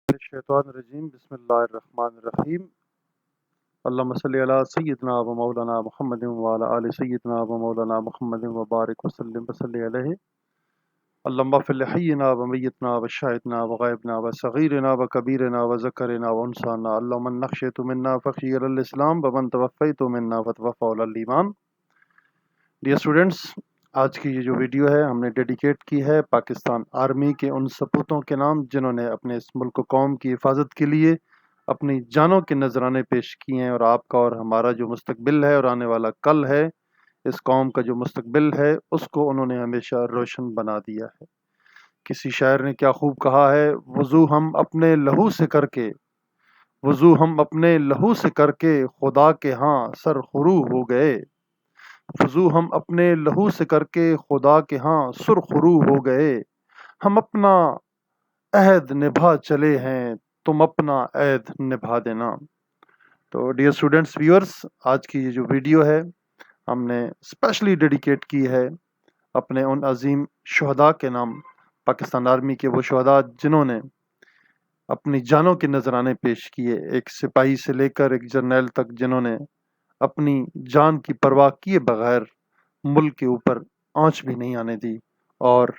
शैतानिर्रजीम बिस्मिल्लाहिर्रहमानिर्रहीम अल्लाहुम्मा सल्लि अला सय्यिदिना व मौलाना मुहम्मदिन व अला आलि सय्यिदिना व मौलाना मुहम्मदिन व बारिक वसल्लिम वसल्लि अलैहि अल्लाहुम्मा फ़िल हय्यिना व मय्यितना व शाहिदना व गायबना व सगीरना व कबीरना व ज़करना व उनसाना अल्लाहुम्मा मन नख्शितु मिन्ना फ़ख्शी अलल इस्लाम व मन तवफ़्फ़ैतु मिन्ना फ़तवफ़्फ़ा अलल ईमान। डियर स्टूडेंट्स, आज की ये जो वीडियो है हमने डेडिकेट की है पाकिस्तान आर्मी के उन सपूतों के नाम जिन्होंने अपने इस मुल्क कौम की हिफाजत के लिए अपनी जानों के नजराने पेश किए हैं और आपका और हमारा जो मुस्तकबिल है और आने वाला कल है, इस कौम का जो मुस्तकबिल है उसको उन्होंने हमेशा रोशन बना दिया है। किसी शायर ने क्या खूब कहा है, वज़ू हम अपने लहू से करके, वज़ू हम अपने लहू से करके खुदा के यहाँ सरखुरू हो गए। वज़ू हम अपने लहू से करके खुदा के यहाँ सुरखरू हो गए। हम अपना अहद निभा चले हैं, तुम अपना अहद निभा देना। तो डियर स्टूडेंट्स व्यूअर्स, आज की ये जो वीडियो है हमने स्पेशली डेडिकेट की है अपने उन अजीम शुहदा के नाम, पाकिस्तान आर्मी के वो शुहदा जिन्होंने अपनी जानों के नजराने पेश किए, एक सिपाही से लेकर एक जर्नैल तक जिन्होंने अपनी जान की परवाह किए बगैर मुल्क के ऊपर आंच भी नहीं आने दी और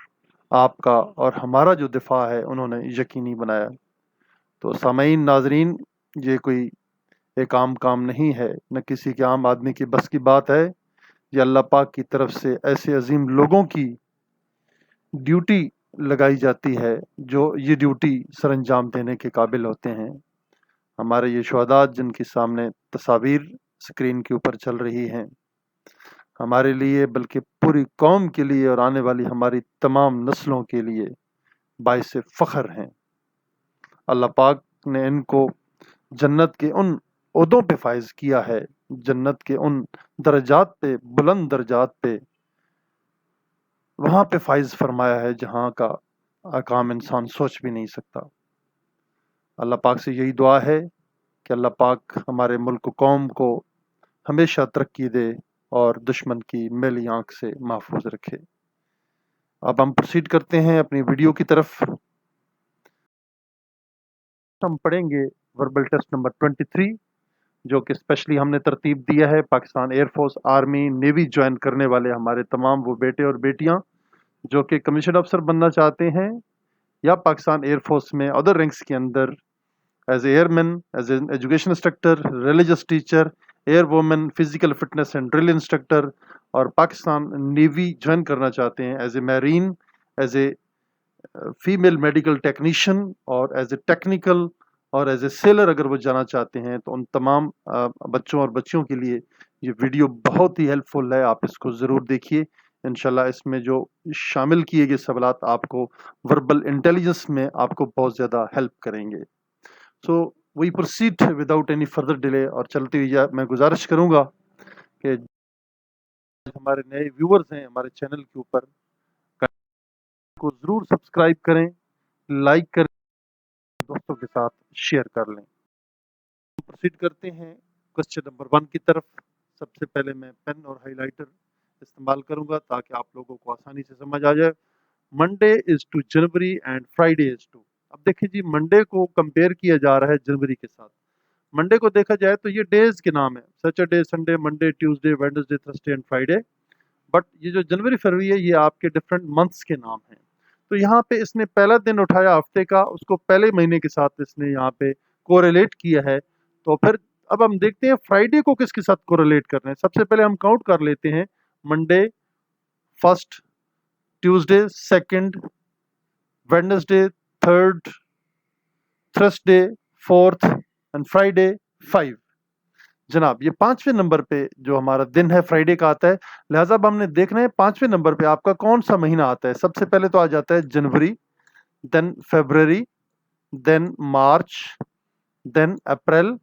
आपका और हमारा जो दिफा है उन्होंने यकीनी बनाया। तो सामईन नाजरीन, ये कोई एक आम काम नहीं है, न किसी के आम आदमी की बस की बात है। ये अल्लाह पाक की तरफ से ऐसे अजीम लोगों की ड्यूटी लगाई जाती है जो ये ड्यूटी सर अंजाम देने के काबिल होते हैं। हमारे ये शुहदा जिनके सामने तस्वीर स्क्रीन के ऊपर चल रही हैं, हमारे लिए बल्कि पूरी कौम के लिए और आने वाली हमारी तमाम नस्लों के लिए बाइस फ़ख्र हैं। अल्लाह पाक ने इनको जन्नत के उन ओहदों पे फाइज किया है, जन्नत के उन दर्जात पे, बुलंद दर्जात पे, वहाँ पे फाइज फरमाया है जहाँ का आकाम इंसान सोच भी नहीं सकता। अल्लाह पाक से यही दुआ है कि अल्लाह पाक हमारे मुल्क कौम को हमेशा तरक्की दे और दुश्मन की मैली आँख से महफूज रखे। अब हम प्रोसीड करते हैं अपनी वीडियो की तरफ। हम पढ़ेंगे वर्बल टेस्ट नंबर 23, जो कि स्पेशली हमने तरतीब दिया है Pakistan air force, army, navy join करने वाले हमारे तमाम वो बेटे और बेटियां जो कि कमीशन अफसर बनना चाहते हैं या पाकिस्तान एयरफोर्स में अदर रैंक्स के अंदर as airman, as an education instructor, religious teacher, air women, physical fitness and drill instructor, और पाकिस्तान नेवी ज्वाइन करना चाहते हैं as a marine, as a female medical technician और एज ए टेक्निकल और as a sailor अगर वो जाना चाहते हैं, तो उन तमाम बच्चों और बच्चियों के लिए ये वीडियो बहुत ही हेल्पफुल है। आप इसको ज़रूर देखिए। इंशाल्लाह इसमें जो शामिल किए गए सवालात आपको वर्बल इंटेलिजेंस में आपको बहुत ज़्यादा हेल्प करेंगे। So we proceed without any further delay, और चलते हुए मैं गुजारिश करूँगा कि हमारे नए व्यूअर्स हैं हमारे चैनल के ऊपर, को ज़रूर सब्सक्राइब करें, लाइक करें, दोस्तों के साथ शेयर कर लें। प्रोसीड करते हैं क्वेश्चन नंबर 1 की तरफ। सबसे पहले मैं पेन और हाइलाइटर इस्तेमाल करूंगा ताकि आप लोगों को आसानी से समझ आ जाए। Monday is to January and Friday is to. अब देखिए जी, मंडे को कंपेयर किया जा रहा है जनवरी के साथ। मंडे को देखा जाए तो ये डेज के नाम है, Saturday, Sunday, Monday, Tuesday, Wednesday, Thursday and Friday. But ये जो जनवरी फरवरी है, ये आपके डिफरेंट मंथ्स के नाम हैं। तो यहाँ पे इसने पहला दिन उठाया हफ्ते का, उसको पहले महीने के साथ इसने यहाँ पे कोरिलेट किया है। तो फिर अब हम देखते हैं फ्राइडे को किसके साथ कोरिलेट कर रहे हैं। सबसे पहले हम काउंट कर लेते हैं, Monday first, Tuesday second, Wednesday third, Thursday fourth and Friday 5। जनाब, ये 5वें नंबर पे जो हमारा दिन है फ्राइडे का आता है। लिहाजा अब हमने देखना है 5वें नंबर पे आपका कौन सा महीना आता है। सबसे पहले तो आ जाता है जनवरी, देन फरवरी, देन मार्च, देन अप्रैल,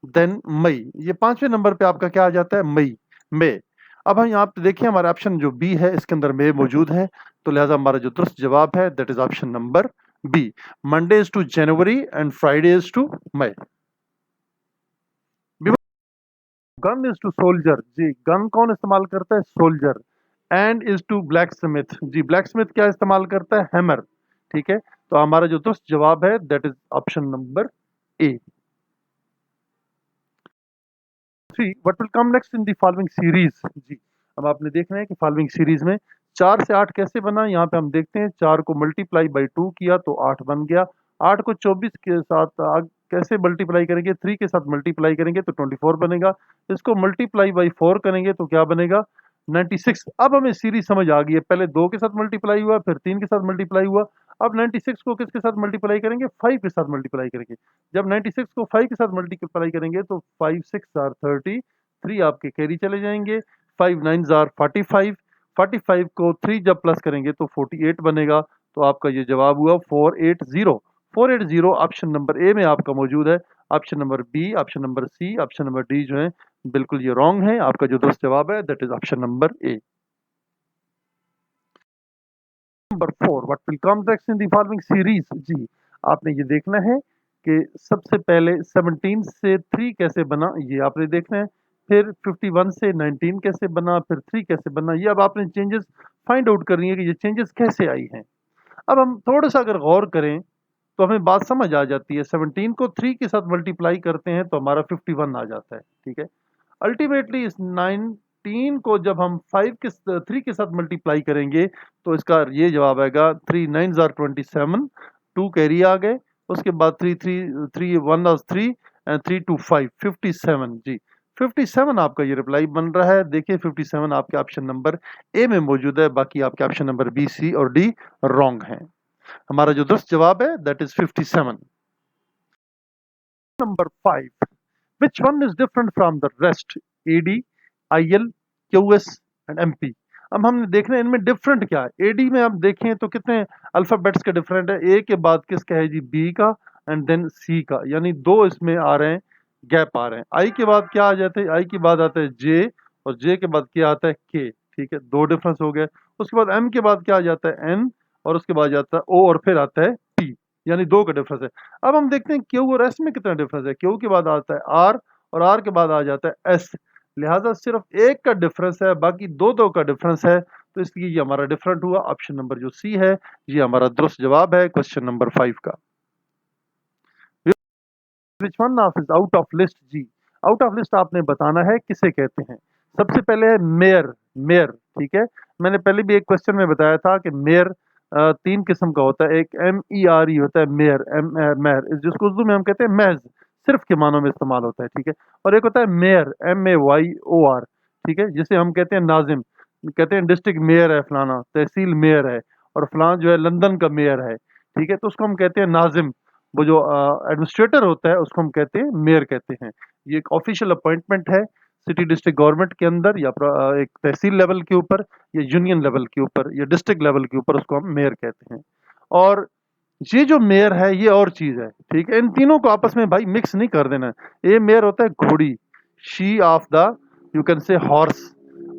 देन मई। ये 5वें नंबर पे आपका क्या आ जाता है, मई, मई। अब हम यहाँ पे देखिए, हमारा ऑप्शन जो बी है इसके अंदर मई मौजूद है, तो लिहाजा हमारा जो दुरुस्त जवाब है that is option number B. Monday is to January and Friday is to May. Gun is to soldier, जी गन कौन इस्तेमाल करता है, soldier. And is to blacksmith, जी ब्लैक स्मिथ क्या इस्तेमाल करता है, हैमर। ठीक है, तो हमारा जो दुरुस्त जवाब है that is option number A. 3 what will come next in the following series. जी, अब आपने देखना है कि फॉलोइंग सीरीज में 4 से 8 कैसे बना। यहाँ पे हम देखते हैं 4 को मल्टीप्लाई बाई 2 किया तो 8 बन गया। 8 को 24 के साथ कैसे मल्टीप्लाई करेंगे, 3 के साथ मल्टीप्लाई करेंगे तो 24 बनेगा। इसको मल्टीप्लाई बाई 4 करेंगे तो क्या बनेगा, 96। अब हमें सीरीज समझ आ गई है, पहले 2 के साथ मल्टीप्लाई हुआ, फिर 3 के साथ मल्टीप्लाई हुआ। अब 96 को किसके साथ मल्टीप्लाई करेंगे, 5 के साथ मल्टीप्लाई करेंगे। जब 96 को 5 के साथ मल्टीप्लाई करेंगे तो 5 6 आर 30, 3 आपके कैरी चले जाएंगे, 5 9 आर 45, 45 को 3 जब प्लस करेंगे तो 48 बनेगा। तो आपका ये जवाब हुआ 480। 480 ऑप्शन नंबर ए में आपका मौजूद है। Option number B, option number C, option number D जो है बिल्कुल ये रॉन्ग है। आपका जो दुरुस्त जवाब है that is option number A. Number 4 what will come next in the following series. जी, आपने ये देखना है कि सबसे पहले 17 से 3 कैसे बना, ये आपने देखना है। फिर 51 से 19 कैसे बना, फिर 3 कैसे बना, ये अब आपने चेंजेस फाइंड आउट करनी है कि ये चेंजेस कैसे आई हैं। अब हम थोड़ा सा अगर गौर करें तो हमें बात समझ आ जाती है। 17 को 3 के साथ मल्टीप्लाई करते हैं तो हमारा 51 आ जाता है, ठीक है। अल्टीमेटली इस 19 को जब हम 3 के साथ मल्टीप्लाई करेंगे तो इसका ये जवाब आएगा 3 9 आर 27, 2 कैरी आ गए, उसके बाद 3 3 3 1 आर 3 एंड 3 2 5 57। जी, 57 आपका ये रिप्लाई बन रहा है। देखिए 57 आपके ऑप्शन नंबर ए में मौजूद है, बाकी आपके ऑप्शन नंबर बी, सी और डी रॉन्ग हैं। हमारा जो दुरुस्त जवाब है that is 57। Number 5 which one is different from the rest, AD, IL, QS and MP। अब हमने देखना है इनमें डिफरेंट क्या है। AD में हम देखें तो कितने अल्फाबेट्स के डिफरेंट है। ए के बाद किसका है जी, बी का एंड देन सी का, यानी 2 इसमें आ रहे हैं, गैप आ रहे हैं। आई के बाद क्या आ जाते हैं, आई के बाद आता है जे और जे के बाद क्या आता है के, ठीक है, 2 डिफरेंस हो गए। उसके बाद एम के बाद क्या आ जाता है एन और उसके बाद जाता है ओ और फिर आता है टी, यानी 2 का डिफरेंस है। अब हम देखते हैं क्यू और एस में कितना डिफरेंस है। क्यू के बाद आता है आर और आर के बाद आ जाता है एस, लिहाजा सिर्फ एक का डिफरेंस है, बाकी दो दो का डिफरेंस है, तो इसलिए ये हमारा डिफरेंट हुआ। ऑप्शन नंबर जो सी है ये हमारा दुरुस्त जवाब है क्वेश्चन नंबर 5 का। Which one of is out of list. जी, आउट ऑफ लिस्ट आपने बताना है किसे कहते हैं। सबसे पहले है मेयर। मेयर, ठीक है, मैंने पहले भी एक क्वेश्चन में बताया था कि मेयर 3 किस्म का होता है। एक MERE होता है मेयर, मेयर जिसको उर्दू में हम कहते हैं महज, सिर्फ के मानों में इस्तेमाल होता है, ठीक है। और एक होता है मेयर, MAYOR, ठीक है, जिसे हम कहते हैं नाजिम। कहते हैं डिस्ट्रिक्ट मेयर है फलाना, तहसील मेयर है, और फलाना जो है लंदन का मेयर है, ठीक है, तो उसको हम कहते हैं नाजिम। वो जो एडमिनिस्ट्रेटर होता है उसको हम कहते हैं मेयर कहते हैं। ये एक ऑफिशियल अपॉइंटमेंट है सिटी डिस्ट्रिक्ट गवर्नमेंट के अंदर, या एक तहसील लेवल के ऊपर, या यूनियन लेवल के ऊपर, या डिस्ट्रिक्ट लेवल के ऊपर, उसको हम मेयर कहते हैं। और ये जो मेयर है ये और चीज है, ठीक है, इन तीनों को आपस में भाई मिक्स नहीं कर देना है। ये मेयर होता है घोड़ी, she of the, you can say horse,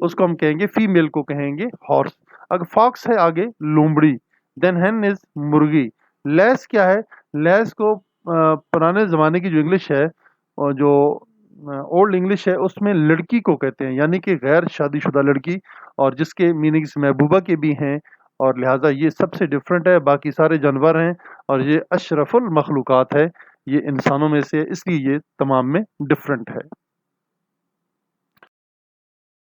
उसको हम कहेंगे, फीमेल को कहेंगे हॉर्स। अगर फॉक्स है आगे लोमड़ी, देन हेन इज मुर्गी। लेस क्या है, लेस को पुराने ज़माने की जो इंग्लिश है और जो ओल्ड इंग्लिश है उसमें लड़की को कहते हैं, यानी कि गैर शादीशुदा लड़की, और जिसके मीनिंग्स महबूबा के भी हैं, और लिहाजा ये सबसे डिफरेंट है, बाकी सारे जानवर हैं और ये अशरफुल मखलूक़ात है, ये इंसानों में से, इसलिए ये तमाम में डिफरेंट है।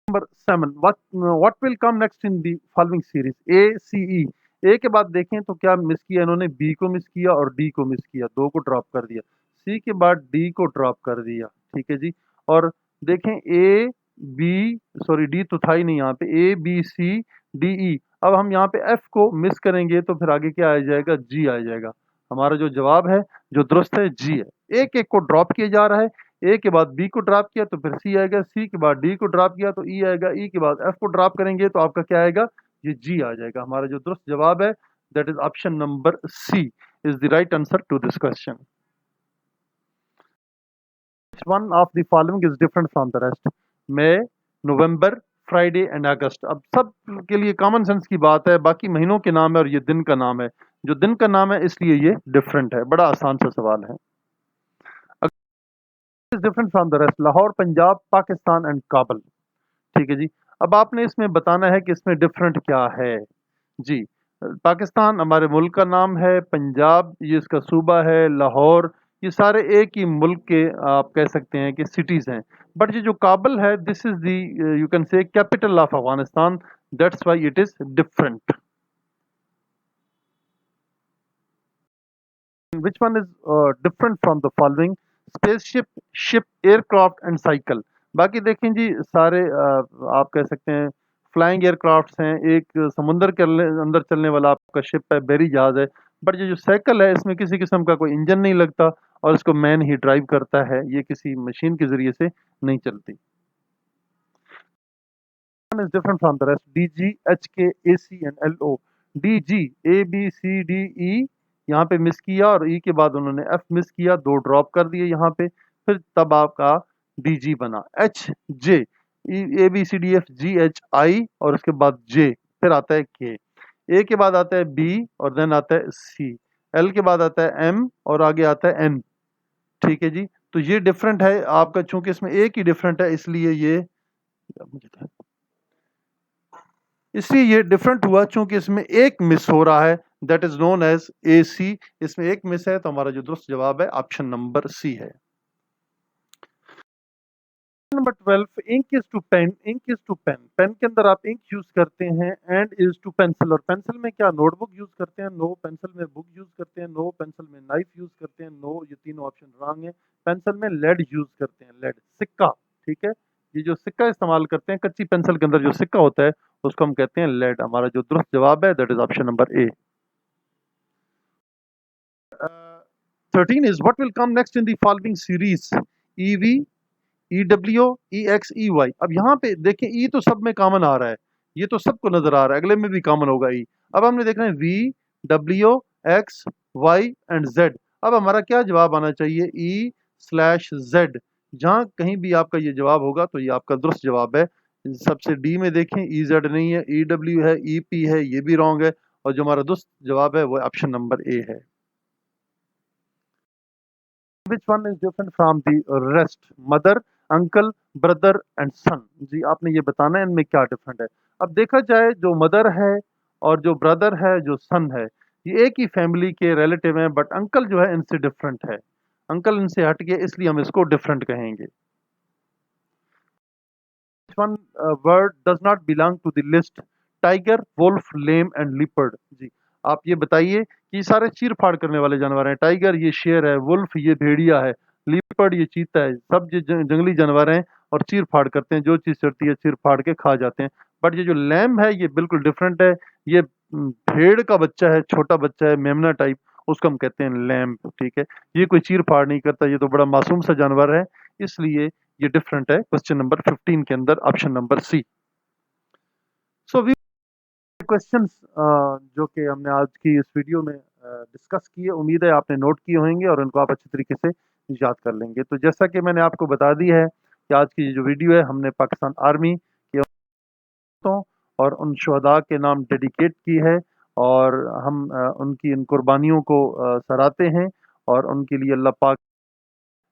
Number 7 what will come next in the following series, ACE। ए के बाद देखें तो क्या मिस किया इन्होंने, बी को मिस किया और डी को मिस किया, 2 को ड्रॉप कर दिया। सी के बाद डी को ड्रॉप कर दिया, ठीक है जी। और देखें ए बी, सॉरी डी तो था ही नहीं यहाँ पे, ABCDE। अब हम यहाँ पे एफ को मिस करेंगे तो फिर आगे क्या आ जाएगा, जी आ जाएगा। हमारा जो जवाब है जो दुरुस्त है जी है। एक एक को ड्रॉप किया जा रहा है, ए के बाद बी को ड्रॉप किया तो फिर सी आएगा, सी के बाद डी को ड्रॉप किया तो ई आएगा, ई के बाद एफ को ड्रॉप करेंगे तो आपका क्या आएगा, ये जी आ जाएगा। हमारा जो दुरुस्त जवाब है that is option number C is the right answer to this question. One of the following is different from the rest, May, November, Friday and August. अब सब के लिए कॉमन सेंस की बात है, बाकी महीनों के नाम है और ये दिन का नाम है, जो दिन का नाम है इसलिए ये डिफरेंट है। बड़ा आसान सा सवाल है। Different from the rest, Lahore, Punjab, Pakistan and काबल, ठीक है जी। अब आपने इसमें बताना है कि इसमें डिफरेंट क्या है। जी, पाकिस्तान हमारे मुल्क का नाम है, पंजाब ये इसका सूबा है, लाहौर ये सारे एक ही मुल्क के आप कह सकते हैं कि सिटीज़ हैं। बट ये जो काबुल है this is the you can say capital of Afghanistan, that's why it is different. Which one is different from the following? Spaceship, ship, aircraft and cycle. बाकी देखें जी सारे आप कह सकते हैं फ्लाइंग एयरक्राफ्ट्स हैं, एक समुंदर के अंदर चलने वाला आपका शिप है, बहरी जहाज है। बट ये जो साइकिल है इसमें किसी किस्म का कोई इंजन नहीं लगता और इसको मैन ही ड्राइव करता है, ये किसी मशीन के जरिए से नहीं चलती। Is different from the rest. D, G, H, K, A, C and L, O. D, G, A, B, C, D, E यहाँ पे मिस किया और E के बाद उन्होंने F मिस किया, दो ड्रॉप कर दिए यहाँ पे, फिर तब आपका डी जी बना। H, J, A, B, C, D, F, G, H, I और उसके बाद J, फिर आता है K। A के बाद आता है B और देन आता है C। L के बाद आता है M और आगे आता है N। ठीक है जी, तो ये डिफरेंट है आपका, चूंकि इसमें एक ही डिफरेंट है इसलिए ये डिफरेंट हुआ, चूंकि इसमें एक मिस हो रहा है, that is known as A C. इसमें एक मिस है तो हमारा जो दुरुस्त जवाब है ऑप्शन नंबर सी है। Number 12, ink is to pen, ink is to pen. Pen के अंदर आप इंक यूज करते हैं, एंड इज टू पेंसिल। और पेंसिल में क्या नोटबुक यूज करते हैं? नो। पेंसिल में बुक यूज करते हैं? नो। पेंसिल में नाइफ यूज करते हैं? नो। ये तीनों ऑप्शन रॉन्ग है। पेंसिल में लेड यूज करते हैं, लेड, सिक्का। ठीक है, ये जो सिक्का इस्तेमाल करते हैं कच्ची पेंसिल के अंदर जो सिक्का होता है उसको हम कहते हैं लेड। हमारा जो दुरुस्त जवाब है that is option number A. 13 is what will come next in the following series? EV, EW, EX, EY। अब यहाँ पे देखें E तो सब में कॉमन आ रहा है, ये तो सबको नजर आ रहा है, अगले में भी कॉमन होगा E। अब हमने देखना है V, W, X, Y and Z। अब हमारा क्या जवाब आना चाहिए? E/Z। जहाँ कहीं भी आपका ये जवाब होगा तो ये आपका दुरुस्त जवाब है। सबसे डी में देखें EZ नहीं है, EW है, EP है, ये भी रॉन्ग है और जो हमारा दुरुस्त जवाब है वो ऑप्शन नंबर ए है। Which one is different from the rest? Mother, uncle, brother and son. जी आपने ये बताना है इनमें क्या डिफरेंट है। अब देखा जाए जो मदर है और जो ब्रदर है, जो सन है, ये एक ही फैमिली के रिलेटिव हैं, बट अंकल जो है इनसे डिफरेंट है। अंकल इनसे हट गए इसलिए हम इसको डिफरेंट कहेंगे। One word does not belong to the list? Tiger, wolf, lamb and leopard. जी आप ये बताइए कि ये सारे चीर फाड़ करने वाले जानवर हैं। टाइगर ये शेर है, वुल्फ ये भेड़िया है, लिपर्ड ये चीता है, सब ये जंगली जानवर हैं और चीर फाड़ करते हैं, जो चीज चढ़ती है चीर फाड़ के खा जाते हैं। बट ये जो लैम है ये बिल्कुल डिफरेंट है, ये भेड़ का बच्चा है, छोटा बच्चा है, मेमना टाइप, उसको हम कहते हैं लैम। ठीक है, ये कोई चीर फाड़ नहीं करता, ये तो बड़ा मासूम सा जानवर है, इसलिए ये डिफरेंट है। क्वेश्चन नंबर 15 के अंदर option number C. So we questions जो कि हमने आज की इस वीडियो में डिस्कस किए, उम्मीद है आपने नोट किए होंगे और उनको आप अच्छी तरीके से याद कर लेंगे। तो जैसा कि मैंने आपको बता दी है कि आज की जो वीडियो है हमने पाकिस्तान आर्मी के और उन शुहदा के नाम डेडिकेट की है और हम उनकी इन कुर्बानियों को सराहते हैं और उनके लिए अल्लाह पाक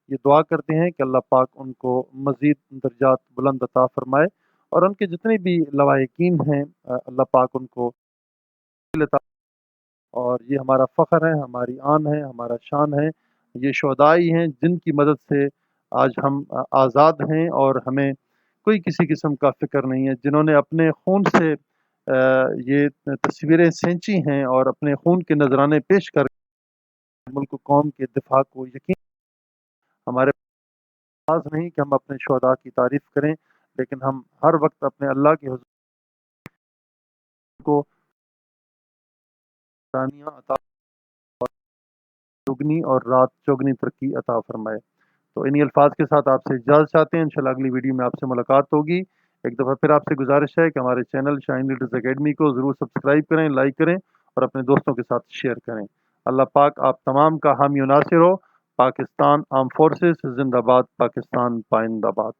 ये दुआ करते हैं कि अल्लाह पाक उनको मज़ीद दर्जात बुलंद अता फरमाए और उनके जितने भी लवाहिकीन हैं अल्लाह पाक उनको अता। और ये हमारा फ़ख्र है, हमारी आन है, हमारा शान है। ये शुहदाई हैं जिनकी मदद से आज हम आज़ाद हैं और हमें कोई किसी किस्म का फ़िक्र नहीं है, जिन्होंने अपने खून से ये तस्वीरें खींची हैं और अपने खून के नजराने पेश कर मुल्क कौम के दिफा को यकीन। हमारे पास नहीं कि हम अपने शुहदा की तारीफ करें, लेकिन हम हर वक्त अपने अल्लाह के हुज़ूर को तानियां अता और दुगनी और रात चौगनी तरक्की अता फरमाए। तो इन्हीं अल्फाज के साथ आपसे इजाज़त चाहते हैं, इंशाल्लाह अगली वीडियो में आपसे मुलाकात होगी। एक दफ़ा फिर आपसे गुजारिश है कि हमारे चैनल शाइन लीडर्स अकेडमी को ज़रूर सब्सक्राइब करें, लाइक करें और अपने दोस्तों के साथ शेयर करें। अल्लाह पाक आप तमाम का हामी नासिर हो। पाकिस्तान आर्म फोर्सेस जिंदाबाद, पाकिस्तान पाइंदाबाद।